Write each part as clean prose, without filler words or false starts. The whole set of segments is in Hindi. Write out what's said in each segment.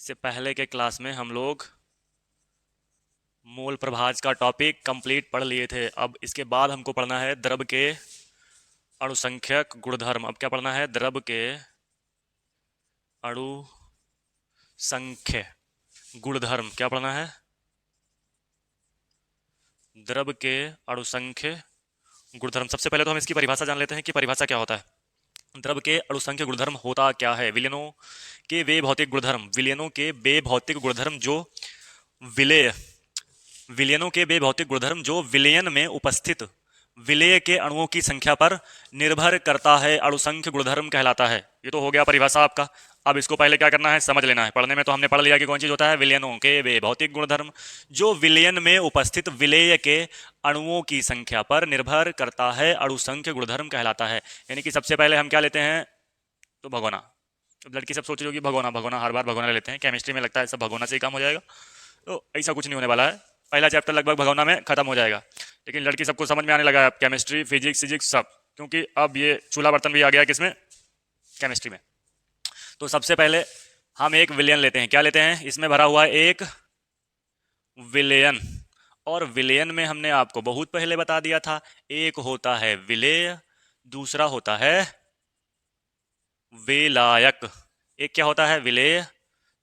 इससे पहले के क्लास में हम लोग मोल प्रभाज का टॉपिक कंप्लीट पढ़ लिए थे। अब इसके बाद हमको पढ़ना है द्रव के अणुसंख्यक गुणधर्म। अब क्या पढ़ना है? द्रव के अणुसंख्य गुणधर्म। क्या पढ़ना है? द्रव के अणुसंख्य गुणधर्म। सबसे पहले तो हम इसकी परिभाषा जान लेते हैं कि परिभाषा क्या होता है। द्रव के अणुसंख्य गुणधर्म होता क्या है? विलयनों के वे भौतिक गुणधर्म, विलयनों के वे भौतिक गुणधर्म जो विलेय विलयनों के वे भौतिक गुणधर्म जो विलयन में उपस्थित विलेय के अणुओं की संख्या पर निर्भर करता है, अणुसंख्य गुणधर्म कहलाता है। ये तो हो गया परिभाषा आपका। अब इसको पहले क्या करना है, समझ लेना है। पढ़ने में तो हमने पढ़ लिया कि कौन चीज होता है, विलयनों के वे भौतिक गुणधर्म जो विलयन में उपस्थित विलेय के अणुओं की संख्या पर निर्भर करता है, अणुसंख्य गुणधर्म कहलाता है। यानी कि सबसे पहले हम क्या लेते हैं, तो भगोना। अब लड़की सब सोच रही होगी भगोना भगोना, हर बार भगोना ले लेते हैं। केमिस्ट्री में लगता है सब भगोना से ही काम हो जाएगा, तो ऐसा कुछ नहीं होने वाला है। पहला चैप्टर लगभग भगोना में खत्म हो जाएगा, लेकिन लड़की सबको समझ में आने लगा है केमिस्ट्री फिजिक्स फिजिक्स सब, क्योंकि अब ये चूल्हा बर्तन भी आ गया है किसमें, केमिस्ट्री में। तो सबसे पहले हम एक विलयन लेते हैं। क्या लेते हैं? इसमें भरा हुआ है एक विलयन, और विलयन में हमने आपको बहुत पहले बता दिया था, एक होता है विलेय, दूसरा होता है विलायक। एक क्या होता है? विलेय,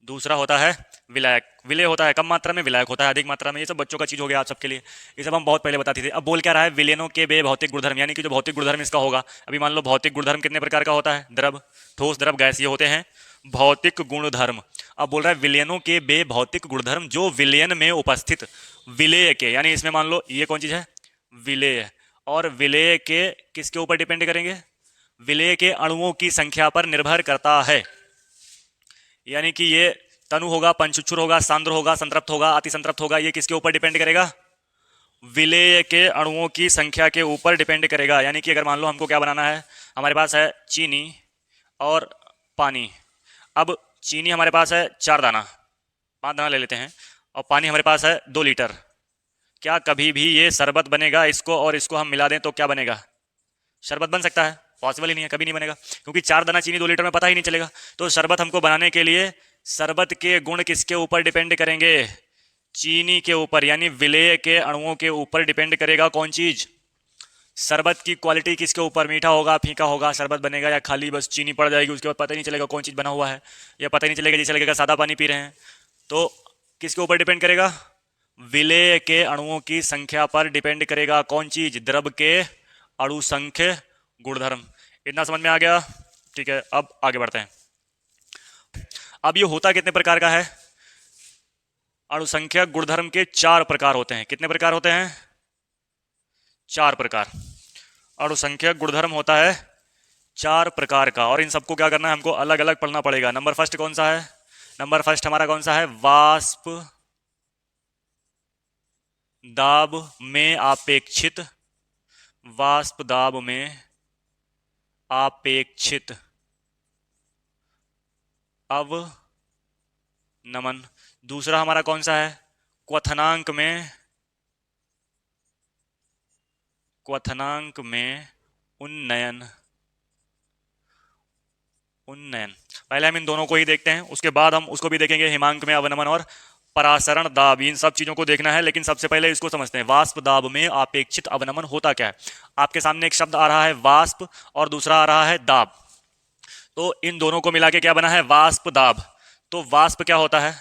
दूसरा होता है विलायक। विलय होता है कम मात्रा में, विलायक होता है अधिक मात्रा में। ये सब बच्चों का चीज हो गया आप सबके लिए, ये सब हम बहुत पहले बताते थे। अब बोल क्या रहा है, विलयनों के बे भौतिक गुणधर्म, यानी कि जो भौतिक गुणधर्म इसका होगा। अभी मान लो भौतिक गुणधर्म कितने प्रकार का होता है, द्रव, ठोस, द्रव, गैस, ये होते हैं भौतिक गुणधर्म। अब बोल रहा है विलयनों के बे भौतिक गुणधर्म जो विलयन में उपस्थित विलेय के, यानी इसमें मान लो ये कौन चीज है, विलेय, और विलेय के किसके ऊपर डिपेंड करेंगे, विलेय के अणुओं की संख्या पर निर्भर करता है। यानी कि ये तनु होगा, पंचुच्छुर होगा, सांद्र होगा, संतृप्त होगा, अतिसंतृप्त होगा, ये किसके ऊपर डिपेंड करेगा, विलेय के अणुओं की संख्या के ऊपर डिपेंड करेगा। यानी कि अगर मान लो हमको क्या बनाना है, हमारे पास है चीनी और पानी। अब चीनी हमारे पास है 4 दाना, 5 दाना ले लेते हैं, और पानी हमारे पास है 2 लीटर। क्या कभी भी ये शरबत बनेगा? इसको और इसको हम मिला दें तो क्या बनेगा, शरबत बन सकता है? पॉसिबल ही नहीं है, कभी नहीं बनेगा, क्योंकि 4 दाना चीनी 2 लीटर में पता ही नहीं चलेगा। तो शरबत हमको बनाने के लिए शरबत के गुण किसके ऊपर डिपेंड करेंगे, चीनी के ऊपर, यानी विलेय के अणुओं के ऊपर डिपेंड करेगा कौन चीज, शरबत की क्वालिटी किसके ऊपर, मीठा होगा, फीका होगा, शरबत बनेगा, या खाली बस चीनी पड़ जाएगी, उसके बाद पता ही नहीं चलेगा कौन चीज बना हुआ है, या पता ही नहीं चलेगा, जैसे लगेगा सादा पानी पी रहे हैं। तो किसके ऊपर डिपेंड करेगा, विलेय के अणुओं की संख्या पर डिपेंड करेगा कौन चीज, द्रव के अणुसंख्य गुणधर्म। इतना समझ में आ गया? ठीक है, अब आगे बढ़ते हैं। अब ये होता कितने प्रकार का है, अणुसंख्यक गुणधर्म के 4 प्रकार होते हैं। कितने प्रकार होते हैं? 4 प्रकार। अणुसंख्यक गुणधर्म होता है 4 प्रकार का, और इन सबको क्या करना है, हमको अलग अलग पढ़ना पड़ेगा। नंबर फर्स्ट कौन सा है, नंबर फर्स्ट हमारा कौन सा है, वाष्प दाब में आपेक्षित, वाष्प दाब में आपेक्षित अवनमन। दूसरा हमारा कौन सा है, क्वथनांक में, क्वथनांक में उन्नयन। उन्नयन पहले हम इन दोनों को ही देखते हैं, उसके बाद हम उसको भी देखेंगे, हिमांक में अवनमन और परासरण दाब, इन सब चीजों को देखना है। लेकिन सबसे पहले इसको समझते हैं, वाष्प दाब में आपेक्षित अवनमन होता क्या है। आपके सामने एक शब्द आ रहा है वाष्प, और दूसरा आ रहा है दाब, तो इन दोनों को मिला के क्या बना है, वाष्प दाब। तो वाष्प क्या होता है,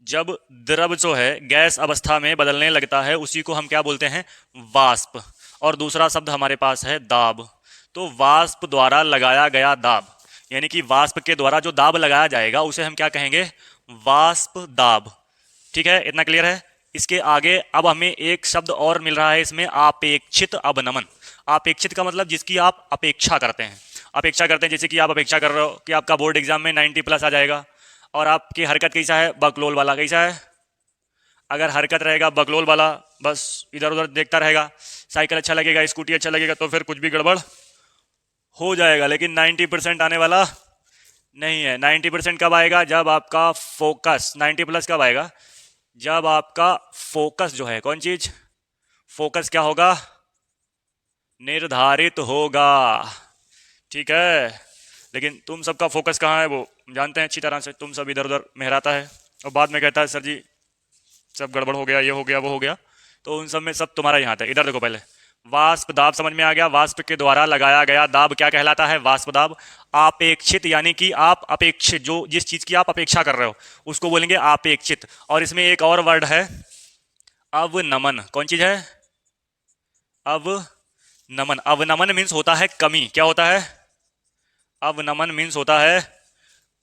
जब द्रव जो है गैस अवस्था में बदलने लगता है, उसी को हम क्या बोलते हैं, वाष्प। और दूसरा शब्द हमारे पास है दाब। तो वाष्प द्वारा लगाया गया दाब, यानी कि वाष्प के द्वारा जो दाब लगाया जाएगा उसे हम क्या कहेंगे, वाष्प दाब। ठीक है, इतना क्लियर है? इसके आगे अब हमें एक शब्द और मिल रहा है इसमें, आपेक्षित अवनमन। आपेक्षित का मतलब जिसकी आप अपेक्षा करते हैं, अपेक्षा करते हैं, जैसे कि आप अपेक्षा कर रहे हो कि आपका बोर्ड एग्जाम में 90+ आ जाएगा, और आपकी हरकत कैसा है, बकलोल वाला। कैसा है? अगर हरकत रहेगा बकलोल वाला, बस इधर उधर देखता रहेगा, साइकिल अच्छा लगेगा, स्कूटी अच्छा लगेगा, तो फिर कुछ भी गड़बड़ हो जाएगा। लेकिन 90% आने वाला नहीं है। 90% कब आएगा, जब आपका फोकस, 90+ कब आएगा, जब आपका फोकस जो है, कौन चीज, फोकस क्या होगा, निर्धारित होगा। ठीक है, लेकिन तुम सबका फोकस कहाँ है, वो हम जानते हैं अच्छी तरह से, तुम सब इधर उधर महराता है और बाद में कहता है सर जी सब गड़बड़ हो गया, ये हो गया, वो हो गया। तो उन सब में सब तुम्हारा ही हाथ है। इधर देखो पहले, वाष्प दाब समझ में आ गया। वाष्प के द्वारा लगाया गया दाब क्या कहलाता है? वाष्प दाब। आपेक्षित यानी कि आप अपेक्षित, जो जिस चीज की आप अपेक्षा कर रहे हो उसको बोलेंगे आपेक्षित। और इसमें एक और वर्ड है अवनमन। कौन चीज है? अवनमन। अवनमन मीन्स होता है कमी। क्या होता है? अवनमन मीन्स होता है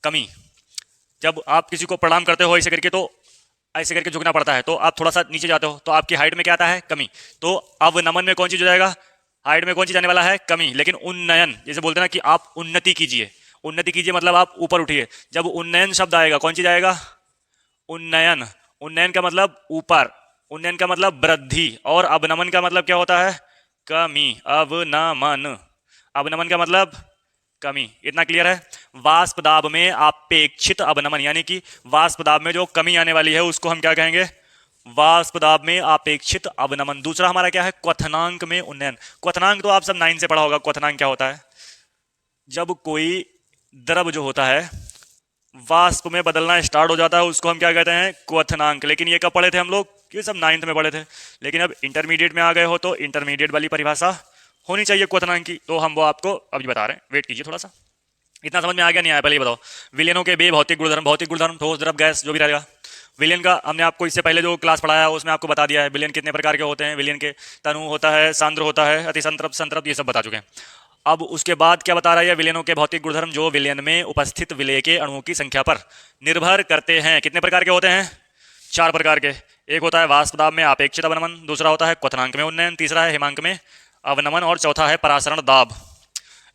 कमी। जब आप किसी को प्रणाम करते हो ऐसे करके, तो ऐसे करके झुकना पड़ता है, तो आप थोड़ा सा नीचे जाते हो तो आपकी हाइट में क्या आता है? कमी। तो अवनमन में कौन चीज हो जाएगा? हाइट में कौन चीज आने वाला है? कमी। लेकिन उन्नयन, जैसे बोलते हैं ना कि आप उन्नति कीजिए, उन्नति कीजिए मतलब आप ऊपर उठिए। जब उन्नयन शब्द आएगा कौन चीज आएगा? उन्नयन। उन्नयन का मतलब ऊपर, उन्नयन का मतलब वृद्धि, और अवनमन का मतलब क्या होता है? कमी। अवनमन, अवनमन का मतलब कमी। इतना क्लियर है? वाष्प दाब में अपेक्षित अवनमन, यानी कि वाष्प दाब में जो कमी आने वाली है उसको हम क्या कहेंगे? वाष्प दाब में अपेक्षित अवनमन। दूसरा हमारा क्या है? क्वथनांक में उन्नयन। क्वथनांक तो आप सब 9 से पढ़ा होगा। क्वथनांक क्या होता है? जब कोई द्रव जो होता है वाष्प में बदलना स्टार्ट हो जाता है उसको हम क्या कहते हैं? क्वथनांक। लेकिन ये कब पढ़े थे हम लोग? ये सब 9th में पढ़े थे। लेकिन अब इंटरमीडिएट में आ गए हो तो इंटरमीडिएट वाली परिभाषा होनी चाहिए क्वथनांक की, तो हम वो आपको अभी बता रहे हैं। वेट कीजिए थोड़ा सा। इतना समझ में आ गया नहीं आया? पहले ये बताओ, विलयनों के बे भौतिक गुणधर्म। भौतिक गुणधर्म ठोस, द्रव, गैस, जो भी रहेगा। विलयन का हमने आपको इससे पहले जो क्लास पढ़ाया है उसमें आपको बता दिया है विलयन कितने प्रकार के होते हैं। विलयन के तनु होता है, सांद्र होता है, अति संतृप्त, संतृप्त, ये सब बता चुके हैं। अब उसके बाद क्या बता रहा है? विलयनों के भौतिक गुणधर्म जो विलयन में उपस्थित विलय के अणुओं की संख्या पर निर्भर करते हैं। कितने प्रकार के होते हैं? 4 प्रकार के। एक होता है वाष्प दाब में अपेक्षित अवनमन, दूसरा होता है क्वथनांक में उन्नयन, तीसरा है हिमांक में अवनमन, और चौथा है परासरण दाब।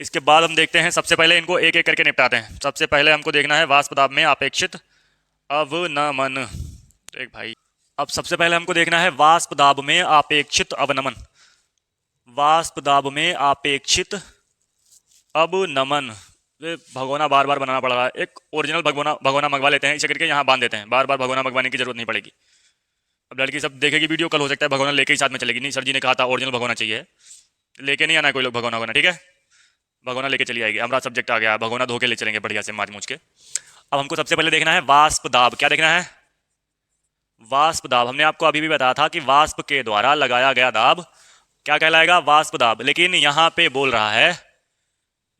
इसके बाद हम देखते हैं, सबसे पहले इनको एक एक करके निपटाते हैं। सबसे पहले हमको देखना है वाष्प दाब में अपेक्षित अवनमन। एक भाई, अब सबसे पहले हमको देखना है वाष्प दाब में अपेक्षित अवनमन। वाष्प दाब में अपेक्षित अवनमन। ये भगोना बार बार बनाना पड़ रहा है। एक ओरिजिनल भगोना भगोना मंगवा लेते हैं, इसे करके यहाँ बांध देते हैं। बार बार भगोना मंगवाने की जरूरत नहीं पड़ेगी। अब लड़की सब देखेगी वीडियो, कल हो सकता है भगोना लेके ही साथ में चलेगी। नहीं सर जी ने कहा था ओरिजिनल भगोना चाहिए, लेके नहीं आना कोई लोग भगोना भगोना, ठीक है? भगोना लेके चली आएगी। हमारा सब्जेक्ट आ गया, भगोना धो के ले चलेंगे बढ़िया से माज मूझ के। अब हमको सबसे पहले देखना है वाष्प दाब। क्या देखना है? वाष्प दाब। हमने आपको अभी भी बताया था कि वाष्प के द्वारा लगाया गया दाब क्या कहलाएगा? वाष्प दाब। लेकिन यहाँ पे बोल रहा है,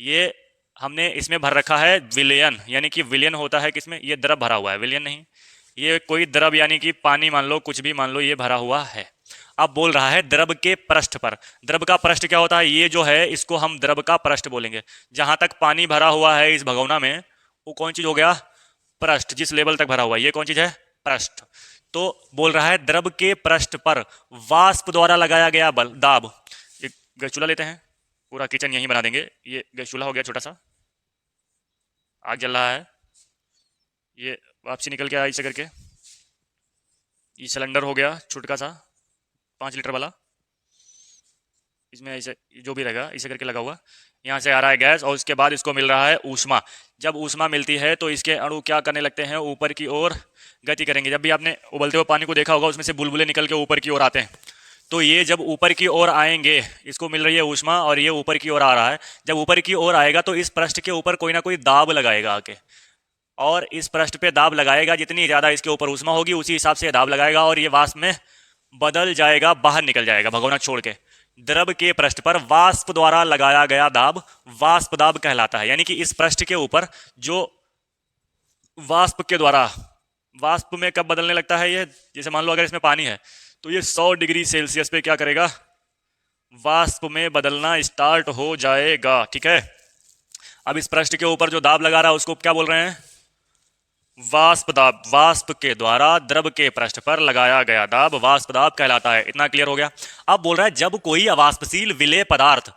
ये हमने इसमें भर रखा है विलयन, यानी कि विलयन होता है किसमें? ये द्रव भरा हुआ है, विलयन नहीं। ये कोई द्रव यानी कि पानी मान लो, कुछ भी मान लो, ये भरा हुआ है। अब बोल रहा है द्रव के पृष्ठ पर। द्रव का पृष्ठ क्या होता है? ये जो है इसको हम द्रव का पृष्ठ बोलेंगे। जहां तक पानी भरा हुआ है इस भगोना में, वो कौन चीज हो गया? पृष्ठ। जिस लेवल तक भरा हुआ है ये कौन चीज है? पृष्ठ। तो बोल रहा है द्रव के पृष्ठ पर वाष्प द्वारा लगाया गया बल दाब। एक गैस चूल्हा लेते हैं, पूरा किचन यहीं बना देंगे। ये गैस चूल्हा हो गया छोटा सा, आग जल रहा है। ये वापसी निकल के आया इसे करके। ये सिलेंडर हो गया छोटा सा 5 लीटर वाला, इसमें ऐसे जो भी रहेगा इसे करके लगा हुआ। यहाँ से आ रहा है गैस और उसके बाद इसको मिल रहा है ऊष्मा। जब ऊष्मा मिलती है तो इसके अणु क्या करने लगते हैं? ऊपर की ओर गति करेंगे। जब भी आपने उबलते हुए पानी को देखा होगा उसमें से बुलबुले निकल के ऊपर की ओर आते हैं, तो ये जब ऊपर की ओर आएंगे, इसको मिल रही है ऊष्मा और ये ऊपर की ओर आ रहा है। जब ऊपर की ओर आएगा तो इस पृष्ठ के ऊपर कोई ना कोई दाब लगाएगा आके, और इस पृष्ठ पे दाब लगाएगा। जितनी ज्यादा इसके ऊपर ऊष्मा होगी उसी हिसाब से दाब लगाएगा और ये वाष्प में बदल जाएगा, बाहर निकल जाएगा भगोना छोड़ के। द्रव के पृष्ठ पर वाष्प द्वारा लगाया गया दाब वाष्प दाब कहलाता है। यानी कि इस पृष्ठ के ऊपर जो वाष्प के द्वारा, वाष्प में कब बदलने लगता है ये? जैसे मान लो अगर इसमें पानी है तो ये 100 डिग्री सेल्सियस पे क्या करेगा? वाष्प में बदलना स्टार्ट हो जाएगा, ठीक है? अब इस पृष्ठ के ऊपर जो दाब लगा रहा है उसको क्या बोल रहे हैं? वाष्प दाब। वाष्प के द्वारा द्रव के पृष्ठ पर लगाया गया दाब वाष्प दाब कहलाता है। इतना क्लियर हो गया? अब बोल रहा है जब कोई अवाष्पशील विलेय पदार्थ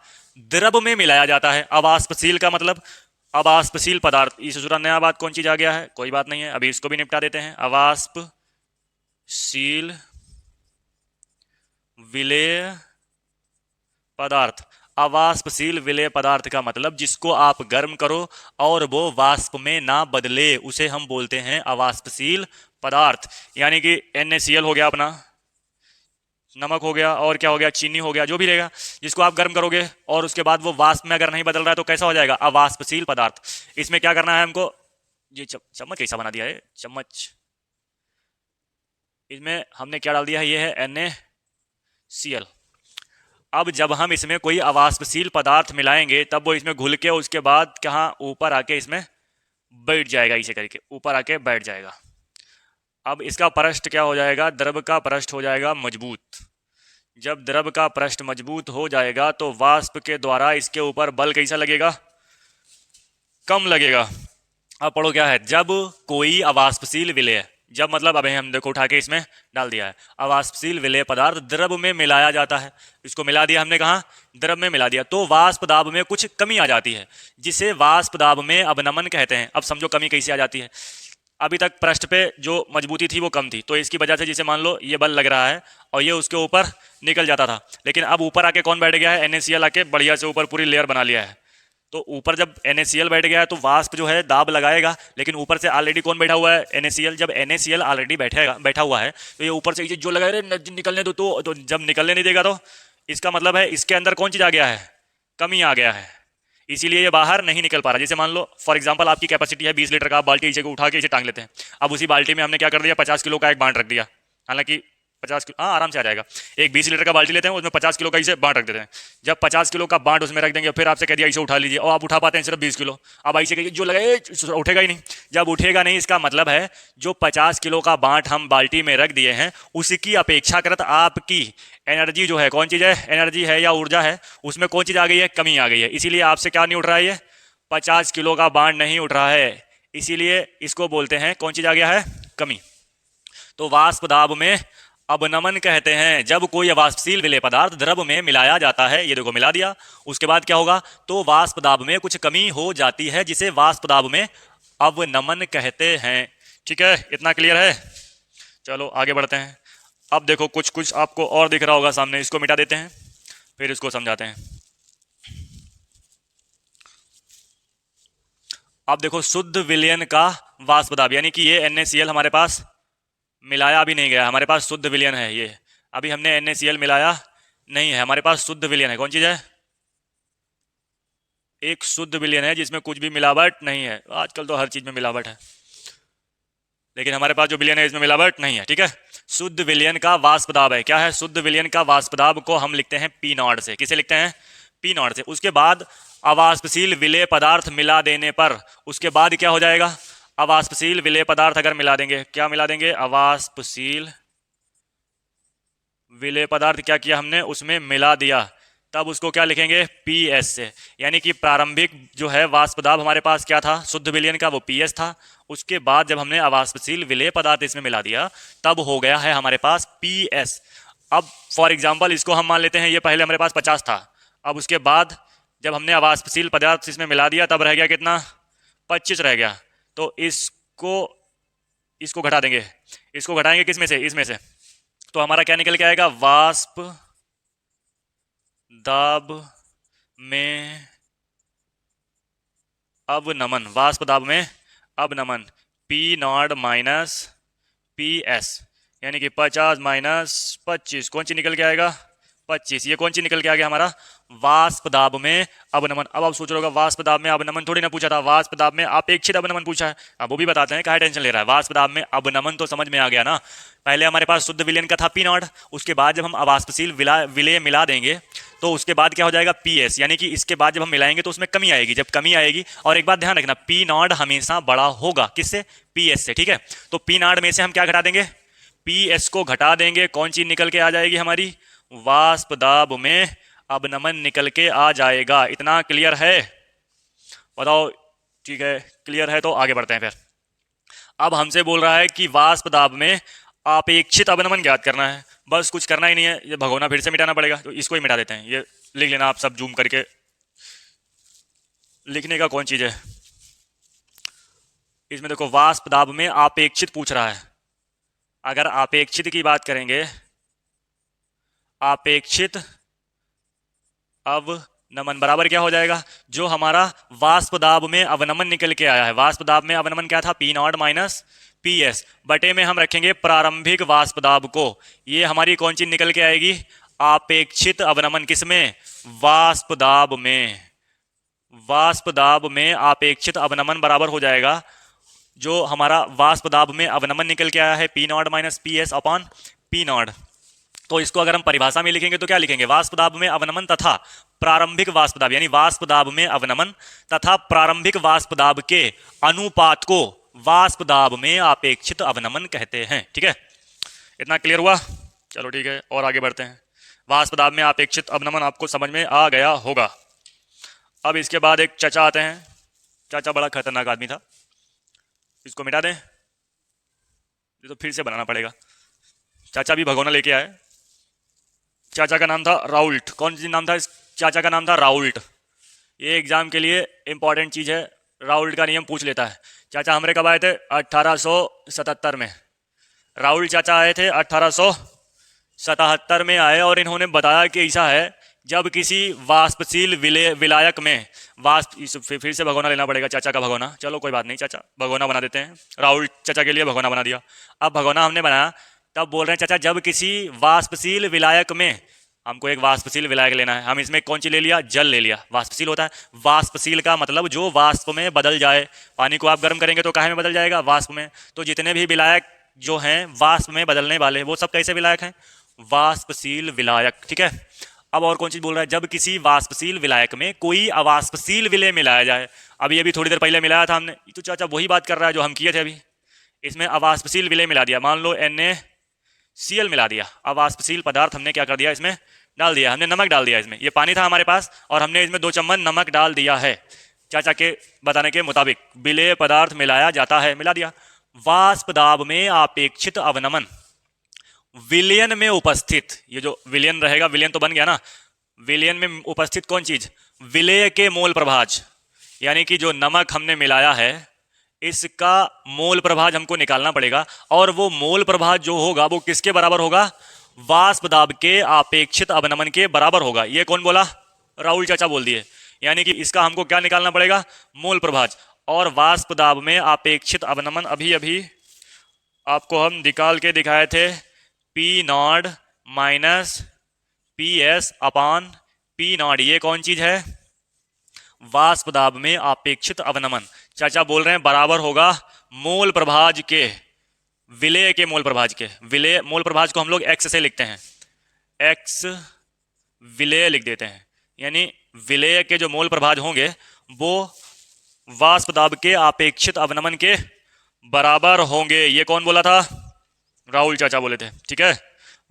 द्रव में मिलाया जाता है। अवाष्पशील का मतलब अवाष्पशील पदार्थ। इस सूत्र नया बात कौन चीज आ गया है? कोई बात नहीं है, अभी इसको भी निपटा देते हैं। अवाष्पशील विलेय पदार्थ। अवाष्पशील विलेय पदार्थ का मतलब जिसको आप गर्म करो और वो वाष्प में ना बदले उसे हम बोलते हैं अवाष्पशील पदार्थ। यानी कि NaCl हो गया अपना, नमक हो गया, और क्या हो गया? चीनी हो गया, जो भी रहेगा जिसको आप गर्म करोगे और उसके बाद वो वाष्प में अगर नहीं बदल रहा है तो कैसा हो जाएगा? अवाष्पशील पदार्थ। इसमें क्या करना है हमको? ये चम्मच कैसा बना दिया है चम्मच। इसमें हमने क्या डाल दिया है, ये है NaCl। अब जब हम इसमें कोई अवाष्पशील पदार्थ मिलाएंगे तब वो इसमें घुल के उसके बाद कहाँ ऊपर आके इसमें बैठ जाएगा, इसे करके ऊपर आके बैठ जाएगा। अब इसका पृष्ठ क्या हो जाएगा, द्रव का पृष्ठ हो जाएगा मजबूत। जब द्रव का पृष्ठ मजबूत हो जाएगा तो वाष्प के द्वारा इसके ऊपर बल कैसा लगेगा, कम लगेगा। अब पढ़ो क्या है, जब कोई अवाष्पशील विलेय, जब मतलब अभी हम देखो उठा के इसमें डाल दिया है, अवाष्पशील विलेय पदार्थ द्रव में मिलाया जाता है, इसको मिला दिया हमने, कहा द्रव में मिला दिया, तो वाष्प दाब में कुछ कमी आ जाती है जिसे वाष्प दाब में अवनमन कहते हैं। अब समझो कमी कैसे आ जाती है, अभी तक पृष्ठ पे जो मजबूती थी वो कम थी, तो इसकी वजह से जिसे मान लो ये बल लग रहा है और ये उसके ऊपर निकल जाता था, लेकिन अब ऊपर आके कौन बैठ गया है, NaCl आके बढ़िया से ऊपर पूरी लेयर बना लिया है। तो ऊपर जब NaCl बैठ गया है तो वाष्प जो है दाब लगाएगा, लेकिन ऊपर से ऑलरेडी कौन बैठा हुआ है, NaCl। जब NaCl ऑलरेडी बैठा हुआ है तो ये ऊपर से जो लगा रहे निकलने दो, तो जब निकलने नहीं देगा तो इसका मतलब है इसके अंदर कौन चीज़ आ गया है, कमी आ गया है, इसीलिए ये बाहर नहीं निकल पा रहा। जैसे मान लो फॉर एग्जांपल आपकी कैपेसिटी है 20 लीटर का, आप बाल्टी इसे को उठा के इसे टांग लेते हैं, अब उसी बाल्टी में हमने क्या कर दिया, 50 किलो का एक बांट रख दिया, हालांकि 50 किलो हाँ आराम से आ जाएगा। एक 20 लीटर का बाल्टी लेते हैं, उसमें 50 किलो का इसे बांट रख देते हैं। जब 50 किलो का बांट उसमें रख देंगे, फिर आपसे कह दिया इसे उठा लीजिए, और आप उठा पाते हैं सिर्फ 20 किलो। अब ऐसे कहिए जो लगे उठेगा ही नहीं, जब उठेगा नहीं इसका मतलब है जो 50 किलो का बांट हम बाल्टी में रख दिए हैं उसकी अपेक्षाकृत आपकी एनर्जी जो है, कौन चीज़ है, एनर्जी है या ऊर्जा है, उसमें कौन चीज़ आ गई है, कमी आ गई है। इसीलिए आपसे क्या नहीं उठ रहा है, ये 50 किलो का बांट नहीं उठ रहा है, इसीलिए इसको बोलते हैं कौन चीज़ आ गया है, कमी। तो वाष्प दाब में अवनमन कहते हैं जब कोई अवाष्पशील विलेय पदार्थ द्रव में मिलाया जाता है, ये देखो मिला दिया, उसके बाद क्या होगा, तो वाष्प दाब में कुछ कमी हो जाती है जिसे वाष्प दाब में अवनमन कहते हैं। ठीक है, इतना क्लियर है। चलो आगे बढ़ते हैं। अब देखो कुछ कुछ आपको और दिख रहा होगा सामने, इसको मिटा देते हैं फिर इसको समझाते हैं। अब देखो शुद्ध विलयन का वाष्प दाब, यानी कि ये NaCl हमारे पास मिलाया भी नहीं गया, हमारे पास शुद्ध विलयन है, ये अभी हमने NaCl मिलाया नहीं है, हमारे पास शुद्ध विलयन है। कौन चीज़ है, एक शुद्ध विलयन है जिसमें कुछ भी मिलावट नहीं है। आजकल तो हर चीज़ में मिलावट है, लेकिन हमारे पास जो विलयन है इसमें मिलावट नहीं है। ठीक है, शुद्ध विलयन का वाष्प दाब है, क्या है, शुद्ध विलयन का वाष्प दाब को हम लिखते हैं P0 से। किसे लिखते हैं, P0 से। उसके बाद अवाष्पशील विलेय पदार्थ मिला देने पर उसके बाद क्या हो जाएगा, अवाष्पशील विलेय पदार्थ अगर मिला देंगे, क्या मिला देंगे, अवाष्पशील विलेय पदार्थ क्या किया हमने, उसमें मिला दिया, तब उसको क्या लिखेंगे, PS से। यानी कि प्रारंभिक जो है वाष्प दाब हमारे पास क्या था, शुद्ध विलयन का, वो PS था। उसके बाद जब हमने अवाष्पशील विलेय पदार्थ इसमें मिला दिया तब हो गया है हमारे पास PS। अब फॉर एग्जाम्पल इसको हम मान लेते हैं, ये पहले हमारे पास 50 था, अब उसके बाद जब हमने अवाष्पशील पदार्थ इसमें मिला दिया तब रह गया कितना, 25 रह गया। तो इसको घटा देंगे, इसको घटाएंगे किस में से, इसमें से, तो हमारा क्या निकल के आएगा, वाष्प दाब में अवनमन, वाष्प दाब में अवनमन P0 माइनस PS, यानी कि 50 माइनस 25 कौन सी निकल के आएगा, 25। ये कौन सी निकल के आ गया हमारा, वाष्प दाब में अवनमन। अब आप सोच रहे होगा वाष्प दाब में अवनमन थोड़ी ना पूछा था, वाष्प दाब में अपेक्षित अवनमन पूछा है। अब वो भी बताते हैं, काहे टेंशन ले रहा है, वाष्प दाब में अवनमन तो समझ में आ गया ना। पहले हमारे पास शुद्ध विलयन का था P0, उसके बाद जब हम अवाष्पशील विलेय मिला देंगे तो उसके बाद क्या हो जाएगा, PS, यानी कि इसके बाद जब हम मिलाएंगे तो उसमें कमी आएगी। जब कमी आएगी, और एक बात ध्यान रखना, P0 हमेशा बड़ा होगा, किससे, PS से। ठीक है, तो P0 में से हम क्या घटा देंगे, PS को घटा देंगे, कौन चीज निकल के आ जाएगी हमारी, वाष्प दाब में अवनमन निकल के आ जाएगा। इतना क्लियर है, बताओ। ठीक है, क्लियर है तो आगे बढ़ते हैं फिर। अब हमसे बोल रहा है कि वाष्प दाब में अपेक्षित अवनमन ज्ञात करना है, बस कुछ करना ही नहीं है, ये भगोना फिर से मिटाना पड़ेगा, तो इसको ही मिटा देते हैं। ये लिख लेना आप सब जूम करके, लिखने का कौन चीज है इसमें, देखो वाष्प दाब में अपेक्षित पूछ रहा है। अगर अपेक्षित की बात करेंगे, अपेक्षित अवनमन बराबर क्या हो जाएगा, जो हमारा वाष्प दाब में अवनमन निकल के आया है, वाष्प दाब में अवनमन क्या था, P0 माइनस PS, बटे में हम रखेंगे प्रारंभिक वाष्प दाब को। ये हमारी कौन चीज निकल के आएगी, अपेक्षित अवनमन, किसमें, वाष्प दाब में। वाष्प दाब में अपेक्षित अवनमन बराबर हो जाएगा जो हमारा वाष्प दाब में अवनमन निकल के आया है P not minus P S upon P not, तो इसको अगर हम परिभाषा में लिखेंगे तो क्या लिखेंगे, वाष्प दाब में अवनमन तथा प्रारंभिक वाष्प दाब, यानी वाष्प दाब में अवनमन तथा प्रारंभिक वाष्प दाब के अनुपात को वाष्प दाब में अपेक्षित अवनमन कहते हैं। ठीक है, इतना क्लियर हुआ? चलो ठीक है, और आगे बढ़ते हैं। वाष्प दाब में अपेक्षित अवनमन आपको समझ में आ गया होगा। अब इसके बाद एक चाचा आते हैं। चाचा बड़ा खतरनाक आदमी था, इसको मिटा दें, ये तो फिर से बनाना पड़ेगा। चाचा भी भगोना लेके आए। चाचा का नाम था राउल्ट। कौन सी नाम था इस चाचा का? नाम था राउल्ट। ये एग्जाम के लिए इंपॉर्टेंट चीज़ है, राउल्ट का नियम पूछ लेता है। चाचा हमारे कब आए थे? 1877 में। राउल चाचा आए थे 1877 में आए, और इन्होंने बताया कि ऐसा है, जब किसी वाष्पशील विलायक में फिर से भगोना लेना पड़ेगा चाचा का भगोना। चलो कोई बात नहीं, चाचा भगोना बना देते हैं। राहुल चाचा के लिए भगोना बना दिया। अब भगोना हमने बनाया, तब बोल रहे हैं चाचा जब किसी वाष्पशील विलायक में, हमको एक वाष्पशील विलायक लेना है, हम इसमें कौन सी ले लिया? जल ले लिया। वाष्पशील होता है, वाष्पशील का मतलब जो वाष्प में बदल जाए। पानी को आप गर्म करेंगे तो काहे में बदल जाएगा? वाष्प में। तो जितने भी विलायक जो हैं वाष्प में बदलने वाले, वो सब कैसे विलायक हैं? वाष्पशील विलायक। ठीक है, अब और कौन चीज बोल रहा है? जब किसी वाष्पशील विलायक में कोई अवाष्पशील विलय मिलाया जाए। अभी अभी थोड़ी देर पहले मिलाया था हमने, तो चाचा वही बात कर रहा है जो हम किए थे अभी। इसमें अवाष्पशील विलय मिला दिया, मान लो NaCl मिला दिया। अवाष्पशील पदार्थ हमने क्या कर दिया? इसमें डाल दिया, हमने नमक डाल दिया। इसमें ये पानी था हमारे पास, और हमने इसमें 2 चम्मच नमक डाल दिया है। चाचा के बताने के मुताबिक विलेय पदार्थ मिलाया जाता है, मिला दिया। वाष्प दाब में अपेक्षित अवनमन विलयन में उपस्थित, ये जो विलयन रहेगा, विलयन तो बन गया ना, विलयन में उपस्थित कौन चीज? विलेय के मोल प्रभाज, यानी कि जो नमक हमने मिलाया है इसका मोल प्रभाज हमको निकालना पड़ेगा, और वो मोल प्रभाज जो होगा वो किसके बराबर होगा? वाष्प दाब के अपेक्षित अवनमन के बराबर होगा। ये कौन बोला? राहुल चाचा बोल दिए। यानी कि इसका हमको क्या निकालना पड़ेगा? मोल प्रभाज। और वाष्प दाब में अपेक्षित अवनमन अभी अभी आपको हम निकाल के दिखाए थे, P not minus P S upon P not. ये कौन चीज है? वाष्प दाब में अपेक्षित अवनमन। चाचा बोल रहे हैं बराबर होगा मोल प्रभाज के, विलेय के मोल प्रभाज के। विलेय मोल प्रभाज को हम लोग x से लिखते हैं, x विलेय लिख देते हैं, यानी विलेय के जो मोल प्रभाज होंगे वो वाष्प दाब के अपेक्षित अवनमन के बराबर होंगे। ये कौन बोला था? राहुल चाचा बोले थे। ठीक है,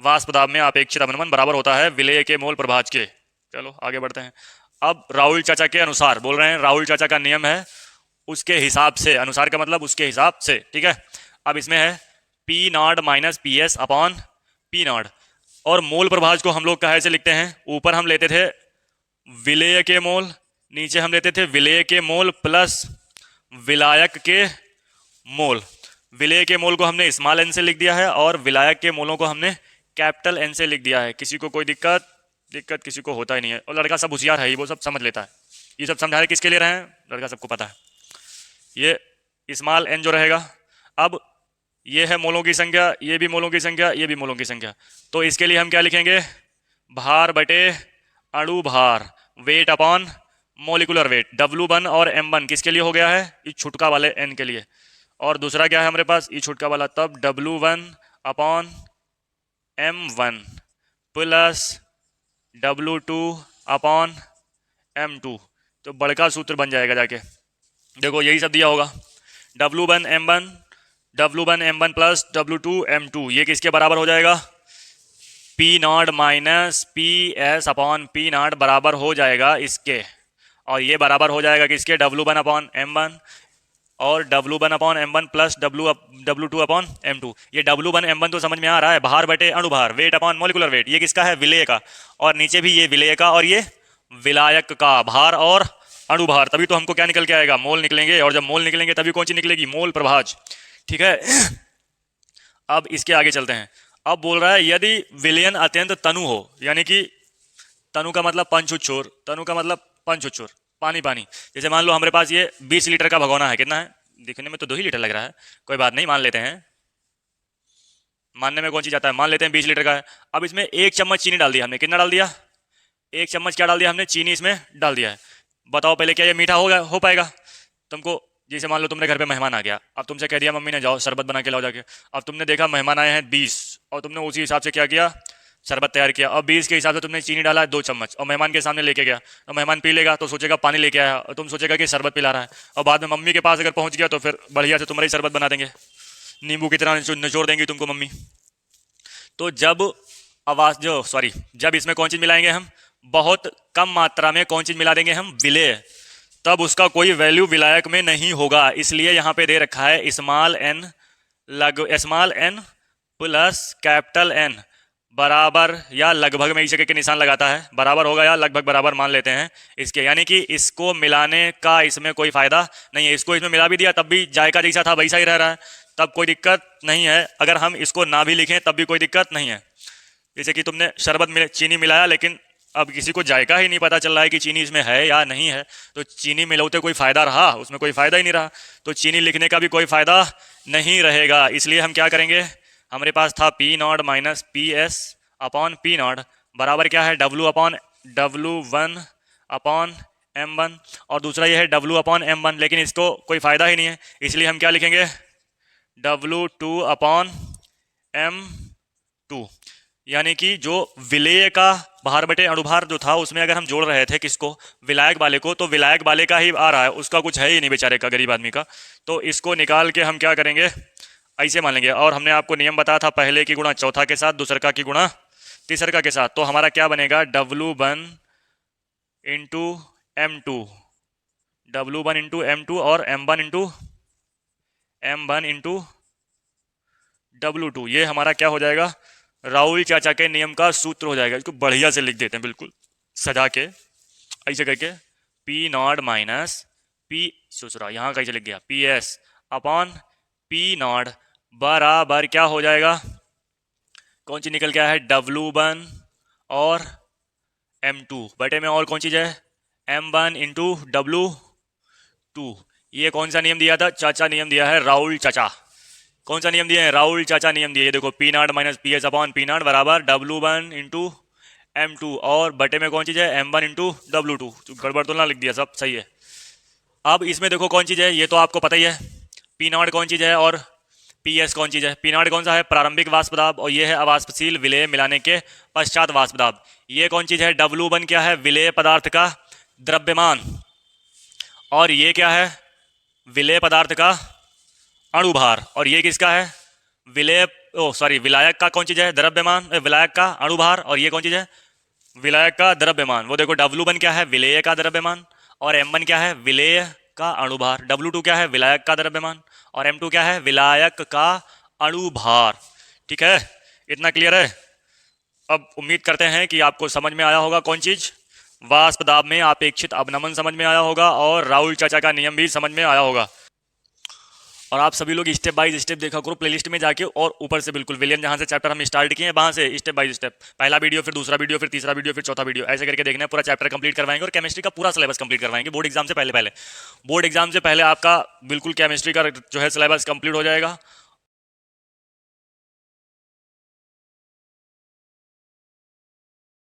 वाष्प दाब में अपेक्षित अवनमन बराबर होता है विलेय के मोल प्रभाज के। चलो आगे बढ़ते हैं। अब राहुल चाचा के अनुसार बोल रहे हैं, राहुल चाचा का नियम है उसके हिसाब से, अनुसार का मतलब उसके हिसाब से। ठीक है, अब इसमें है P not minus P S upon P not, और मोल प्रभाज को हम लोग कहे से लिखते हैं, ऊपर हम लेते थे विलेय के मोल, नीचे हम लेते थे विलेय के मोल प्लस विलायक के मोल। विलेय के मोल को हमने स्मॉल n से लिख दिया है, और विलायक के मोलों को हमने कैपिटल N से लिख दिया है। किसी को कोई दिक्कत किसी को होता ही नहीं है, और लड़का सब होशियार है ही, वो सब समझ लेता है। ये सब समझा रहे किसके लिए रहे हैं? लड़का सबको पता है। ये स्मॉल n जो रहेगा, अब ये है मोलों की संख्या, ये भी मोलों की संख्या, ये भी मोलों की संख्या, तो इसके लिए हम क्या लिखेंगे? भार बटे अणु भार, weight upon molecular weight. W1 और M1 किसके लिए हो गया है? ये छुटका वाले n के लिए। और दूसरा क्या है हमारे पास? ये छुटका वाला, तब W1 upon M1 plus W2 upon M2। तो बड़का सूत्र बन जाएगा जाके, देखो यही सब दिया होगा। W1 M1 plus W2 M2, ये किसके बराबर हो जाएगा? P not minus P S upon P not बराबर हो जाएगा इसके, और ये बराबर हो जाएगा किसके? W1 अपॉन M1 और W1 upon M1 plus W2 upon M2। ये W1 M1 तो समझ में आ रहा है, भार बटे अणुभार, वेट अपॉन मोलिकुलर वेट। ये किसका है? विलेय का। और नीचे भी ये विलेय का और ये विलायक का, भार और अणुभार। तभी तो हमको क्या निकल के आएगा? मोल निकलेंगे, और जब मोल निकलेंगे तभी कौन सी निकलेगी? मोल प्रभाज। ठीक है, अब इसके आगे चलते हैं। अब बोल रहा है यदि विलयन अत्यंत तनु हो, यानी कि तनु का मतलब पंचुच्छुर, तनु का मतलब पंचुच्छुर, पानी पानी। जैसे मान लो हमारे पास ये 20 लीटर का भगोना है, कितना है? दिखने में तो 2 ही लीटर लग रहा है, कोई बात नहीं, मान लेते हैं। मानने में कौन चीज आता है? मान लेते हैं 20 लीटर का है। अब इसमें 1 चम्मच चीनी डाल दिया हमने। कितना डाल दिया? 1 चम्मच क्या डाल दिया हमने? चीनी इसमें डाल दिया है। बताओ पहले क्या ये मीठा हो पाएगा? तुमको जैसे मान लो तुमने घर पे मेहमान आ गया, अब तुमसे कह दिया मम्मी ने जाओ शरबत बना के लाओ जाके। अब तुमने देखा मेहमान आए हैं 20, और तुमने उसी हिसाब से क्या किया, शरबत तैयार किया। अब 20 के हिसाब से तुमने चीनी डाला है 2 चम्मच, और मेहमान के सामने लेके गया, तो मेहमान पी लेगा तो सोचेगा पानी लेके आया, और तुम सोचेगा कि शरबत पिला रहा है। और बाद में मम्मी के पास अगर पहुंच गया तो फिर बढ़िया से तुम्हारी शरबत बना देंगे, नींबू की तरह निचोड़ देंगी तुमको मम्मी। तो जब आवाज जो सॉरी जब इसमें कौन चीज मिलाएंगे हम, बहुत कम मात्रा में कौन चीज मिला देंगे हम, विलेय, तब उसका कोई वैल्यू विलायक में नहीं होगा। इसलिए यहां पे दे रखा है small N plus capital N बराबर या लगभग में इस जगह के निशान लगाता है, बराबर होगा या लगभग बराबर मान लेते हैं इसके, यानी कि इसको मिलाने का इसमें कोई फायदा नहीं है। इसको इसमें मिला भी दिया तब भी जायका जैसा था वैसा ही रह रहा है, तब कोई दिक्कत नहीं है। अगर हम इसको ना भी लिखें तब भी कोई दिक्कत नहीं है। जैसे कि तुमने शरबत में चीनी मिलाया, लेकिन अब किसी को जायका ही नहीं पता चल रहा है कि चीनी इसमें है या नहीं है, तो चीनी मिलाते कोई फायदा रहा, उसमें कोई फायदा ही नहीं रहा, तो चीनी लिखने का भी कोई फायदा नहीं रहेगा। इसलिए हम क्या करेंगे, हमारे पास था P not minus P S upon P not बराबर क्या है, W upon W1 upon M1, और दूसरा ये है W अपॉन M1, लेकिन इसको कोई फायदा ही नहीं है, इसलिए हम क्या लिखेंगे, W2 अपॉन M2। यानी कि जो विलेय का भार बटे अणुभार जो था उसमें अगर हम जोड़ रहे थे किसको, विलायक वाले को, तो विलायक वाले का ही आ रहा है, उसका कुछ है ही नहीं बेचारे का, गरीब आदमी का। तो इसको निकाल के हम क्या करेंगे, ऐसे मान लेंगे। और हमने आपको नियम बताया था, पहले की गुणा चौथा के साथ, दूसरका की गुणा तीसरका के साथ। तो हमारा क्या बनेगा, W1 into M2, W1 into M2 और M1 इंटू W2। ये हमारा क्या हो जाएगा, राहुल चाचा के नियम का सूत्र हो जाएगा। इसको बढ़िया से लिख देते हैं, बिल्कुल सजा के ऐसे करके, पी नॉट माइनस पी सुसरा यहाँ कैसे लिख गया, P S upon P not बराबर क्या हो जाएगा, कौन सी निकल गया है, W1 और M2 बटे में और कौन चीज है, M1 इंटू W2। ये कौन सा नियम दिया था, चाचा नियम दिया है, राहुल चाचा। कौन सा नियम दिया है, राहुल चाचा नियम दिया है। देखो P not minus P S upon P not बराबर W1 इंटू M2, और बटे में कौन चीज है, M1 इंटू W2। गड़बड़ तो ना लिख दिया, सब सही है। अब इसमें देखो कौन चीज है, ये तो आपको पता ही है, पी नॉट कौन चीज है और पी एस कौन चीज है। पी नॉट कौन सा है, प्रारंभिक वाष्प दाब, और ये है अवाष्पशील विलेय मिलाने के पश्चात वाष्प दाब। ये कौन चीज है, W1 क्या है, विलेय पदार्थ का द्रव्यमान, और ये क्या है, विलेय पदार्थ का अणुभार, और ये किसका है, विलायक का कौन चीज है, द्रव्यमान, विलायक का अणुभार, और ये कौन चीज है, विलायक का द्रव्यमान। वो देखो W1 क्या है, विलेय का द्रव्यमान, और M1 क्या है, विलेय का अणुभार। W2 क्या है, विलायक का द्रव्यमान, और M2 क्या है, विलायक का अणुभार। ठीक है, इतना क्लियर है। अब उम्मीद करते हैं कि आपको समझ में आया होगा कौन चीज, वाष्प दाब में अपेक्षित अवनमन समझ में आया होगा, और राहुल चाचा का नियम भी समझ में आया होगा। और आप सभी लोग स्टेप बाय स्टेप देखा करो प्लेलिस्ट में जाके, और ऊपर से बिल्कुल विलियन जहाँ से चैप्टर हम स्टार्ट किए हैं वहाँ से स्टेप बाय स्टेप, पहला वीडियो, फिर दूसरा वीडियो, फिर तीसरा वीडियो, फिर चौथा वीडियो, ऐसे करके देखना है। पूरा चैप्टर कंप्लीट करवाएंगे, और केमिस्ट्री का पूरा सिलेबस कंप्लीट करवाएंगे बोर्ड एग्जाम से पहले। बोर्ड एग्जाम से पहले आपका बिल्कुल केमिस्ट्री का जो है सिलेबस कंप्लीट हो जाएगा,